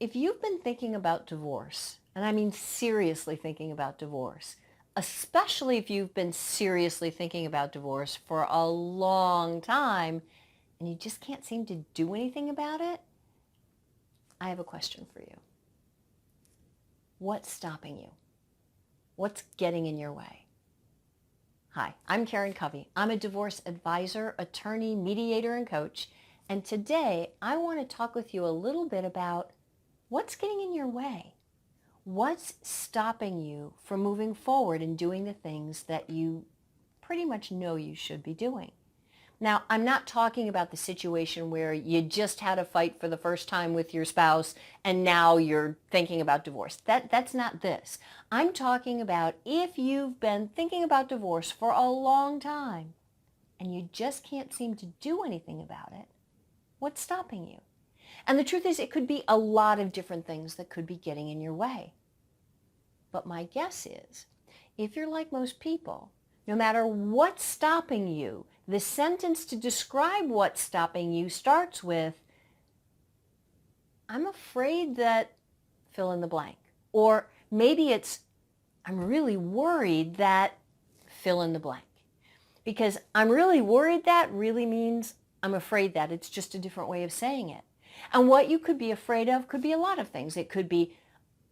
If you've been thinking about divorce, and I mean seriously thinking about divorce, especially if you've been seriously thinking about divorce for a long time and you just can't seem to do anything about it, I have a question for you. What's stopping you? What's getting in your way? Hi, I'm Karen Covey. I'm a divorce advisor, attorney, mediator, and coach. And today I want to talk with you a little bit about what's getting in your way. What's stopping you from moving forward and doing the things that you pretty much know you should be doing? Now, I'm not talking about the situation where you just had a fight for the first time with your spouse and now you're thinking about divorce. That's not this. I'm talking about if you've been thinking about divorce for a long time and you just can't seem to do anything about it, what's stopping you? And the truth is, it could be a lot of different things that could be getting in your way. But my guess is, if you're like most people, no matter what's stopping you, the sentence to describe what's stopping you starts with, I'm afraid that fill in the blank. Or maybe it's, I'm really worried that fill in the blank. Because I'm really worried that really means I'm afraid that. It's just a different way of saying it. And what you could be afraid of could be a lot of things. It could be,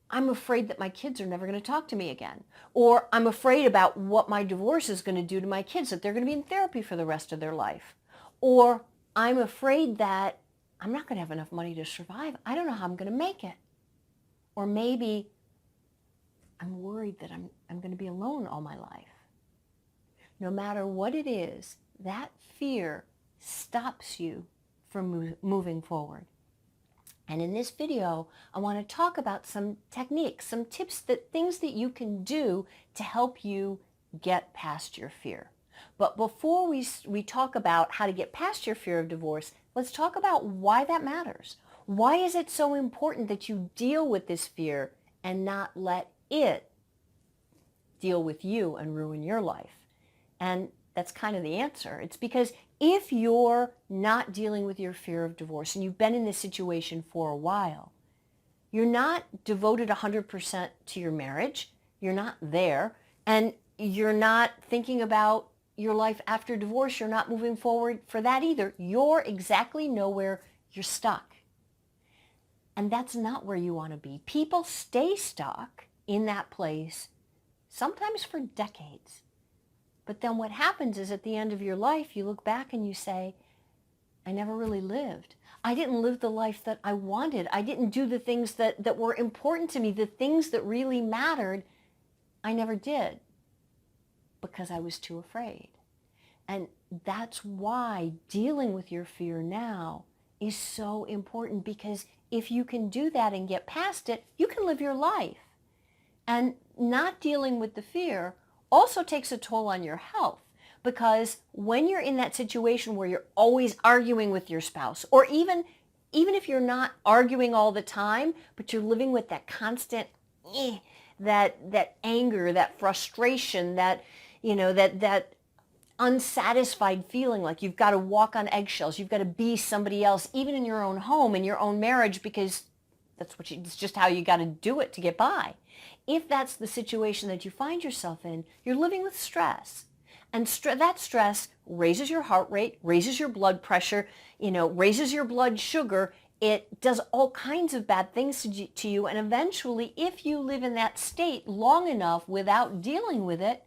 I'm afraid that my kids are never going to talk to me again. Or I'm afraid about what my divorce is going to do to my kids, that they're going to be in therapy for the rest of their life. Or I'm afraid that I'm not going to have enough money to survive. I don't know how I'm going to make it. Or maybe I'm worried that I'm going to be alone all my life. No matter what it is, that fear stops you from moving forward. And in this video, I want to talk about some techniques, some tips, things that you can do to help you get past your fear. But before we talk about how to get past your fear of divorce, let's talk about why that matters. Why is it so important that you deal with this fear and not let it deal with you and ruin your life? And that's kind of the answer. It's because if you're not dealing with your fear of divorce and you've been in this situation for a while, you're not devoted 100% to your marriage, you're not there, and you're not thinking about your life after divorce, you're not moving forward for that either. You're exactly nowhere, you're stuck. And that's not where you want to be. People stay stuck in that place, sometimes for decades. But then what happens is at the end of your life, you look back and you say, I never really lived. I didn't live the life that I wanted. I didn't do the things that were important to me, the things that really mattered. I never did because I was too afraid. And that's why dealing with your fear now is so important, because if you can do that and get past it, you can live your life. And not dealing with the fear also takes a toll on your health, because when you're in that situation where you're always arguing with your spouse, or even if you're not arguing all the time, but you're living with that constant that anger, that frustration, that that unsatisfied feeling like you've got to walk on eggshells, you've got to be somebody else, even in your own home, in your own marriage, because it's just how you got to do it to get by. If that's the situation that you find yourself in, you're living with stress. And that stress raises your heart rate, raises your blood pressure, raises your blood sugar. It does all kinds of bad things to you. And eventually, if you live in that state long enough without dealing with it,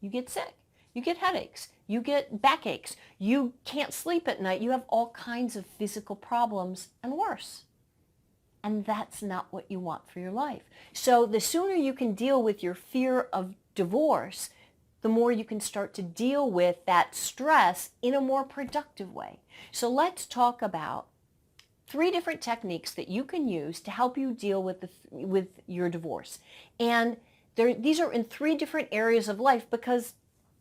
you get sick. You get headaches. You get backaches. You can't sleep at night. You have all kinds of physical problems and worse. And that's not what you want for your life. So the sooner you can deal with your fear of divorce, the more you can start to deal with that stress in a more productive way. So let's talk about 3 different techniques that you can use to help you deal with your divorce. And these are in 3 different areas of life, because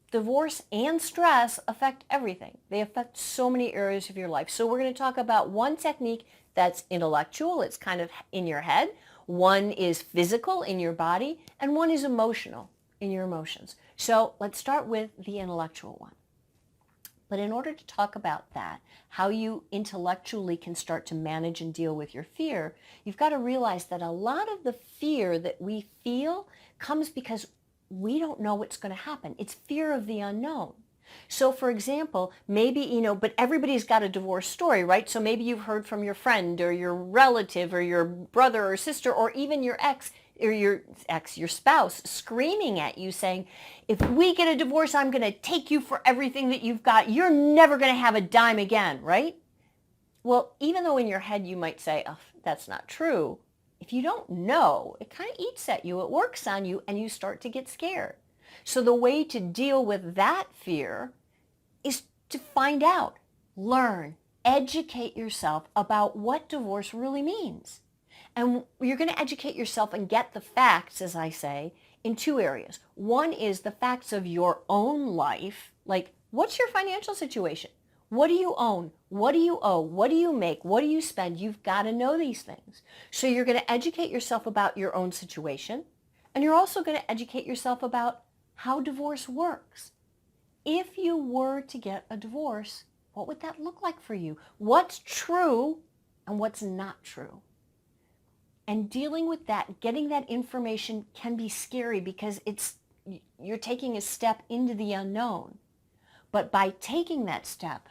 divorce and stress affect everything. They affect so many areas of your life. So we're going to talk about one technique that's intellectual, it's kind of in your head. One is physical, in your body, and one is emotional, in your emotions. So let's start with the intellectual one. But in order to talk about that, how you intellectually can start to manage and deal with your fear, you've got to realize that a lot of the fear that we feel comes because we don't know what's going to happen. It's fear of the unknown. So for example, maybe, but everybody's got a divorce story, right? So maybe you've heard from your friend or your relative or your brother or sister or even your ex or your spouse screaming at you saying, if we get a divorce, I'm going to take you for everything that you've got. You're never going to have a dime again, right? Well, even though in your head you might say, oh, that's not true, if you don't know, it kind of eats at you, it works on you, and you start to get scared. So the way to deal with that fear is to find out, learn, educate yourself about what divorce really means. And you're going to educate yourself and get the facts, as I say, in two areas. One is the facts of your own life, like what's your financial situation? What do you own? What do you owe? What do you make? What do you spend? You've got to know these things. So you're going to educate yourself about your own situation, and you're also going to educate yourself about how divorce works. If you were to get a divorce, what would that look like for you? What's true and what's not true? And dealing with that, getting that information can be scary because you're taking a step into the unknown. But by taking that step,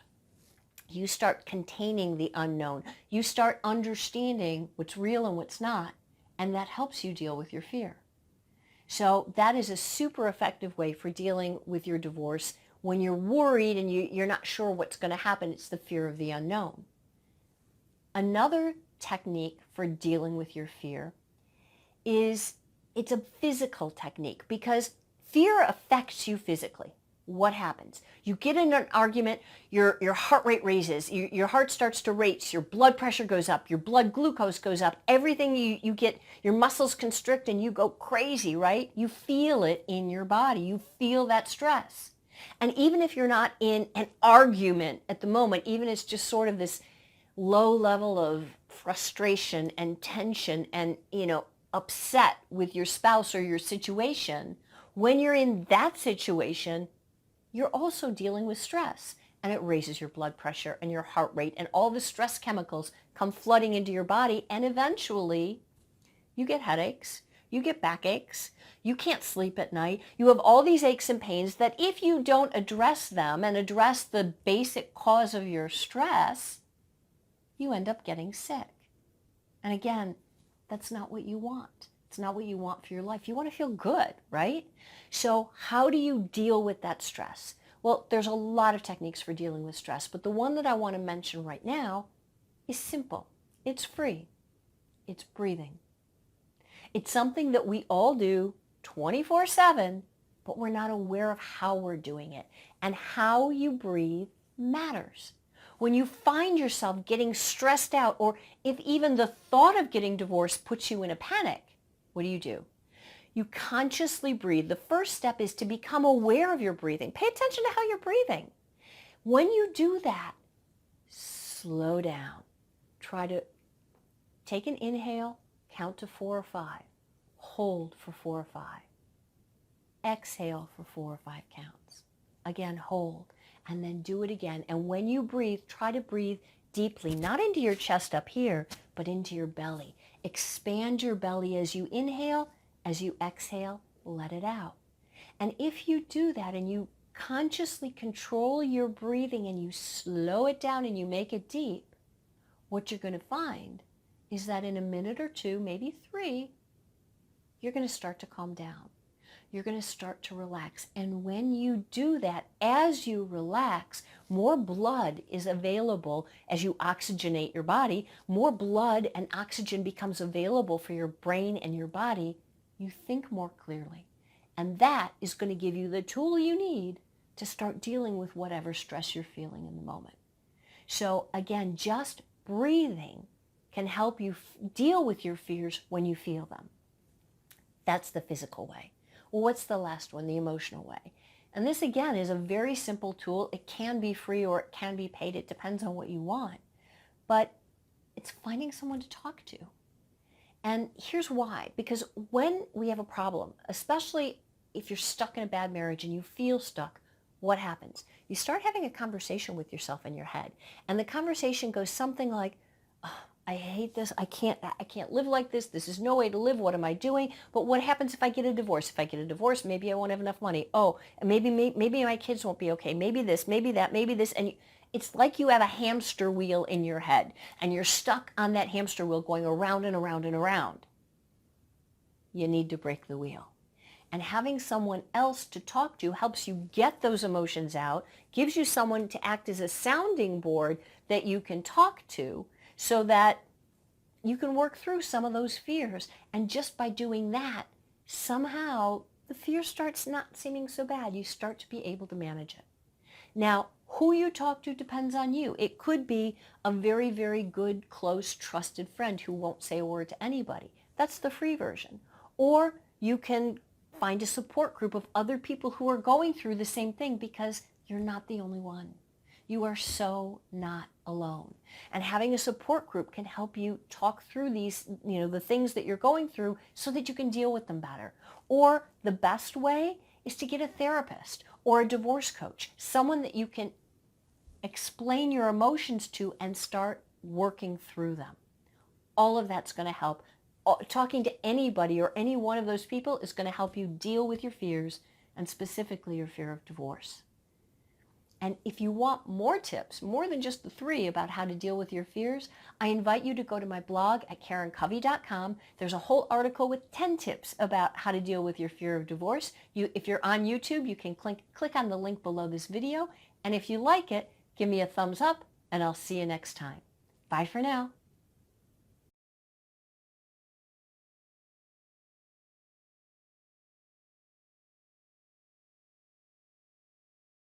you start containing the unknown. You start understanding what's real and what's not, and that helps you deal with your fear. So that is a super effective way for dealing with your divorce when you're worried and you're not sure what's going to happen. It's the fear of the unknown. Another technique for dealing with your fear is it's a physical technique because fear affects you physically. What happens? You get in an argument, your heart rate raises, your heart starts to race, your blood pressure goes up, your blood glucose goes up, everything you get, your muscles constrict and you go crazy, right? You feel it in your body. You feel that stress. And even if you're not in an argument at the moment, even it's just sort of this low level of frustration and tension and, upset with your spouse or your situation, when you're in that situation, you're also dealing with stress, and it raises your blood pressure and your heart rate, and all the stress chemicals come flooding into your body, and eventually you get headaches, you get backaches, you can't sleep at night, you have all these aches and pains that if you don't address them and address the basic cause of your stress, you end up getting sick. And again, that's not what you want. It's not what you want for your life. You want to feel good, right? So how do you deal with that stress? Well, there's a lot of techniques for dealing with stress, but the one that I want to mention right now is simple. It's free. It's breathing. It's something that we all do 24/7, but we're not aware of how we're doing it. And how you breathe matters. When you find yourself getting stressed out, or if even the thought of getting divorced puts you in a panic, what do? You consciously breathe. The first step is to become aware of your breathing. Pay attention to how you're breathing. When you do that, slow down. Try to take an inhale, count to 4 or 5. Hold for 4 or 5. Exhale for 4 or 5 counts. Again, hold, and then do it again. And when you breathe, try to breathe deeply, not into your chest up here, but into your belly. Expand your belly as you inhale. As you exhale, let it out. And if you do that and you consciously control your breathing and you slow it down and you make it deep, what you're going to find is that in a minute or 2, maybe 3, you're going to start to calm down. You're going to start to relax. And when you do that, as you relax, more blood is available as you oxygenate your body. More blood and oxygen becomes available for your brain and your body. You think more clearly. And that is going to give you the tool you need to start dealing with whatever stress you're feeling in the moment. So again, just breathing can help you deal with your fears when you feel them. That's the physical way. Well, what's the last one? The emotional way. And this, again, is a very simple tool. It can be free or it can be paid. It depends on what you want. But it's finding someone to talk to. And here's why. Because when we have a problem, especially if you're stuck in a bad marriage and you feel stuck, what happens? You start having a conversation with yourself in your head. And the conversation goes something like, oh, I hate this. I can't live like this. This is no way to live. What am I doing? But what happens if I get a divorce? If I get a divorce, maybe I won't have enough money. Oh, and maybe my kids won't be okay. Maybe this, maybe that, maybe this. And it's like you have a hamster wheel in your head and you're stuck on that hamster wheel going around and around and around. You need to break the wheel. And having someone else to talk to helps you get those emotions out, gives you someone to act as a sounding board that you can talk to so that you can work through some of those fears. And just by doing that, somehow the fear starts not seeming so bad. You start to be able to manage it. Now, who you talk to depends on you. It could be a very, very good, close, trusted friend who won't say a word to anybody. That's the free version. Or you can find a support group of other people who are going through the same thing, because you're not the only one. You are so not alone. And having a support group can help you talk through these, the things that you're going through so that you can deal with them better. Or the best way is to get a therapist or a divorce coach, someone that you can explain your emotions to and start working through them. All of that's going to help. Talking to anybody or any one of those people is going to help you deal with your fears, and specifically your fear of divorce. And if you want more tips, more than just the 3 about how to deal with your fears, I invite you to go to my blog at KarenCovey.com. There's a whole article with 10 tips about how to deal with your fear of divorce. If you're on YouTube, you can click on the link below this video. And if you like it, give me a thumbs up, and I'll see you next time. Bye for now.